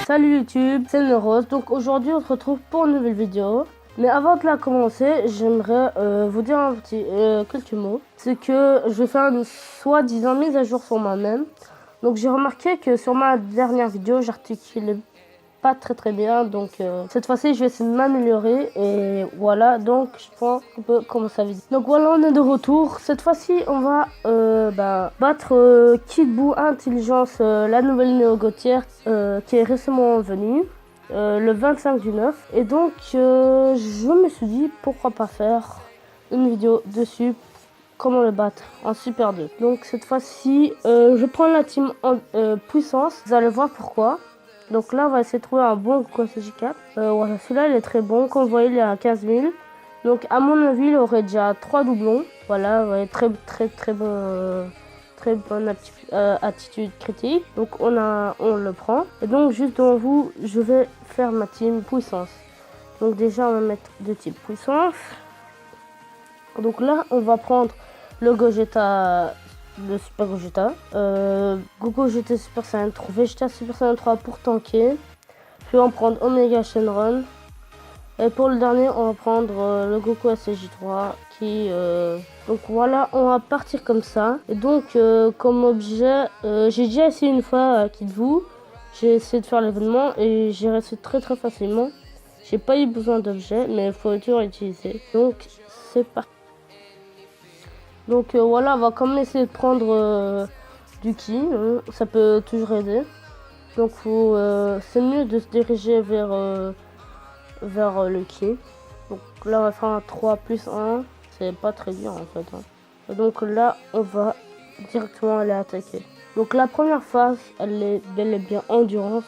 Salut YouTube, c'est Neurose. Donc aujourd'hui on se retrouve pour une nouvelle vidéo. Mais avant de la commencer, j'aimerais vous dire un petit quelques mots. C'est que je vais faire une soi-disant mise à jour sur moi-même. Donc j'ai remarqué que sur ma dernière vidéo, j'articulais pas très bien. Donc cette fois-ci, je vais essayer de m'améliorer. Et voilà, donc je pense qu'on peut commencer la vidéo. Donc voilà, on est de retour. Cette fois-ci, on va battre Kid Buu Intelligence, la nouvelle néo-gotière qui est récemment venue. Le 25 du 9. Et donc je me suis dit pourquoi pas faire une vidéo dessus, comment le battre en Super 2. Donc cette fois-ci je prends la team en puissance, vous allez voir pourquoi. Donc là on va essayer de trouver un bon SJ4. Voilà, celui-là il est très bon, comme vous voyez il est à 15 000. Donc à mon avis il aurait déjà 3 doublons. Voilà, ouais, très bon. Très bonne attitude critique. Donc on le prend. Et donc juste devant vous, je vais faire ma team puissance. Donc déjà on va mettre deux types puissance. Donc là on va prendre le Gogeta, le Super Gogeta, Goku GT Super Saiyan 3, Vegeta Super Saiyan 3 pour tanker. Puis on va prendre Omega Shenron. Et pour le dernier, on va prendre le Goku SJ3 qui... Donc voilà, on va partir comme ça. Et donc, comme objet, j'ai déjà essayé une fois Kid Buu. J'ai essayé de faire l'événement et j'ai réussi très facilement. J'ai pas eu besoin d'objet, mais il faut toujours l'utiliser. Donc, c'est parti. Donc voilà, on va quand même essayer de prendre du ki. Ça peut toujours aider. Donc c'est mieux de se diriger vers le ki. Donc là on va faire un 3 plus 1. C'est pas très dur en fait. Et donc là on va directement aller attaquer. Donc la première phase elle est bel et bien endurance.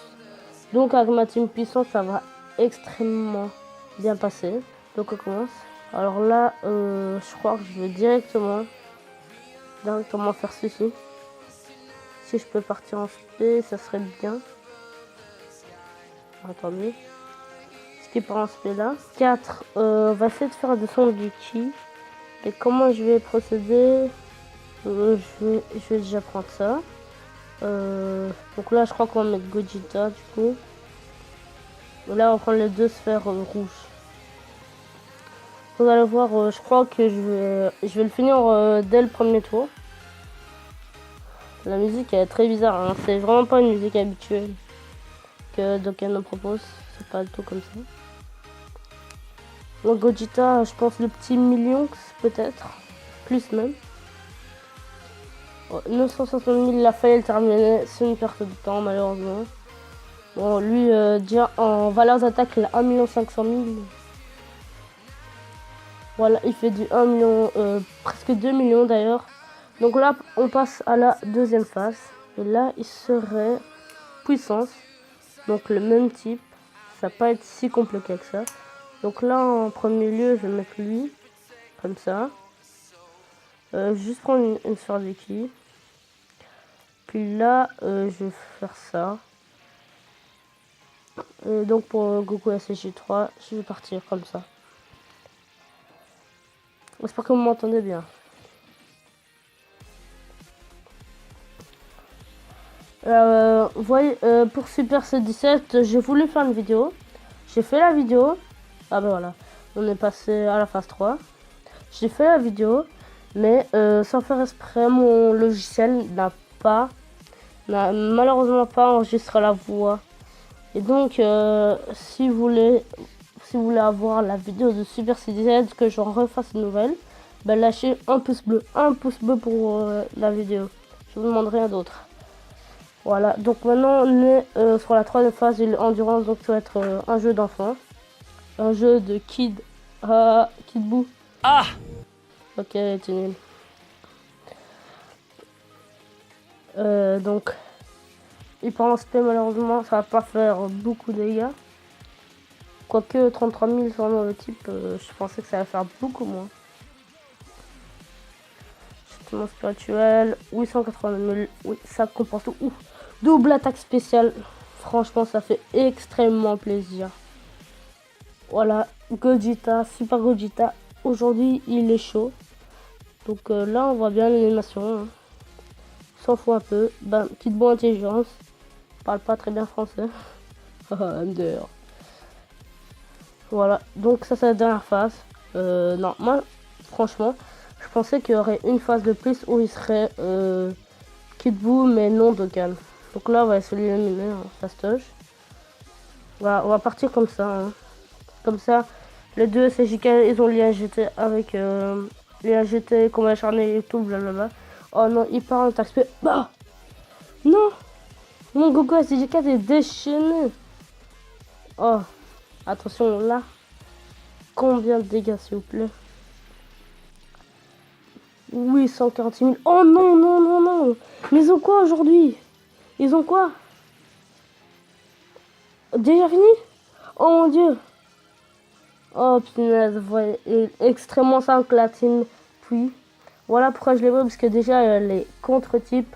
Donc avec ma team puissance ça va extrêmement bien passer. Donc on commence. Alors là je crois que je vais directement faire ceci. Si je peux partir en SP ça serait bien. Attendez. Qui part en SP là. 4. On va essayer de faire descendre du ki. Et comment je vais procéder, je vais déjà prendre ça. Donc là je crois qu'on va mettre Gogeta du coup. Et là on prend les deux sphères rouges. Vous allez voir, je crois que je vais le finir dès le premier tour. La musique est très bizarre, hein. C'est vraiment pas une musique habituelle que Dokkan nous propose. C'est pas du tout comme ça. Donc Gogeta, je pense le petit million peut-être, plus même. 960 000, la faille terminée, c'est une perte de temps malheureusement. Bon lui déjà en valeur d'attaque il a 1 500 000. Voilà, il fait du 1 million, presque 2 millions d'ailleurs. Donc là on passe à la deuxième phase. Et là il serait puissance. Donc le même type. Ça va pas être si compliqué que ça. Donc là en premier lieu je vais mettre lui. Comme ça. Juste prendre une sphère de ki. Puis là je vais faire ça. Et donc pour Goku SJ3 je vais partir comme ça. J'espère que vous m'entendez bien. Vous voyez, pour Super C17 j'ai voulu faire une vidéo. J'ai fait la vidéo. Ah ben voilà, on est passé à la phase 3. J'ai fait la vidéo, mais sans faire exprès, mon logiciel n'a malheureusement pas enregistré la voix. Et donc, si vous voulez avoir la vidéo de Super C17, que j'en refasse une nouvelle, ben lâchez un pouce bleu pour la vidéo. Je vous demande rien d'autre. Voilà, donc maintenant on est sur la troisième phase de l'endurance, donc ça va être un jeu d'enfant. Un jeu de Kid Buu. Ah! Ok, c'est nul. Donc, il part en SP malheureusement, ça va pas faire beaucoup de dégâts. Quoique 33 000 sur le type, je pensais que ça allait faire beaucoup moins. Châtiment spirituel, 880 000, oui, ça compense tout. Ouf. Double attaque spéciale, franchement ça fait extrêmement plaisir. Voilà, Gogeta, Super Gogeta, aujourd'hui il est chaud. Donc là on voit bien l'animation, hein. S'en fout un peu. Kid Buu Intelligence, parle pas très bien français. MDR. Voilà, donc ça c'est la dernière phase. Non, moi, franchement, je pensais qu'il y aurait une phase de plus où il serait Kid Buu, mais non Dokkan. Donc là, on va essayer de l'éliminer en fastoche. Voilà, on va partir comme ça. Hein. Comme ça, les deux SJK, ils ont l'IAGT avec l'IAGT, combat acharné et tout, blablabla. Oh non, il part en attaque spé. Bah non, mon Goku SJK est déchaîné. Oh, attention là. Combien de dégâts, s'il vous plaît? Oui, 146 000. Oh non, non, non, non. Mais ils ont quoi aujourd'hui? Ils ont quoi? Déjà fini? Oh mon dieu. Oh punaise, ouais, extrêmement simple la team. Puis, voilà pourquoi je les vois, parce que déjà les contre-types,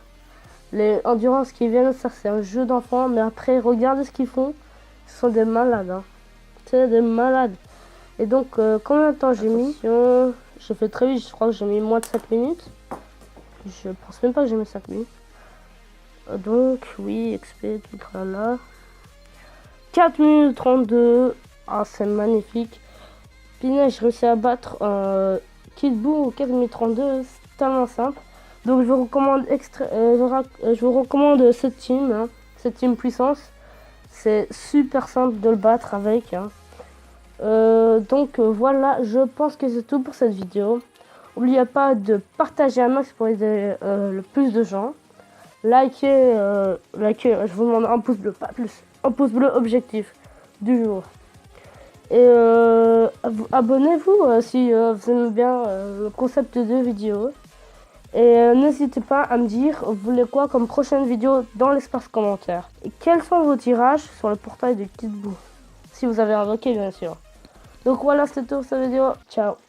les endurances qui viennent, ça c'est un jeu d'enfant. Mais après, regardez ce qu'ils font. Ce sont des malades. Hein. C'est des malades. Et donc, combien de temps j'ai mis? J'ai fait très vite, je crois que j'ai mis moins de 5 minutes. Je pense même pas que j'ai mis 5 minutes. Donc, oui, XP, tout là. 4 minutes 32. Ah, c'est magnifique. Pina, j'ai réussi à battre Kid Buu au 4 minutes 32. C'est tellement simple. Donc, je vous recommande, je vous recommande cette team. Hein, cette team puissance. C'est super simple de le battre avec. Hein. Donc voilà, je pense que c'est tout pour cette vidéo. N'oubliez pas de partager un max pour aider le plus de gens. Likez, je vous demande un pouce bleu, pas plus. Un pouce bleu objectif du jour. Et abonnez-vous si vous aimez bien le concept de vidéo. Et n'hésitez pas à me dire, vous voulez quoi comme prochaine vidéo dans l'espace commentaire. Et quels sont vos tirages sur le portail de Kid Buu. Si vous avez invoqué, bien sûr. Donc voilà, c'était tout pour cette vidéo. Ciao.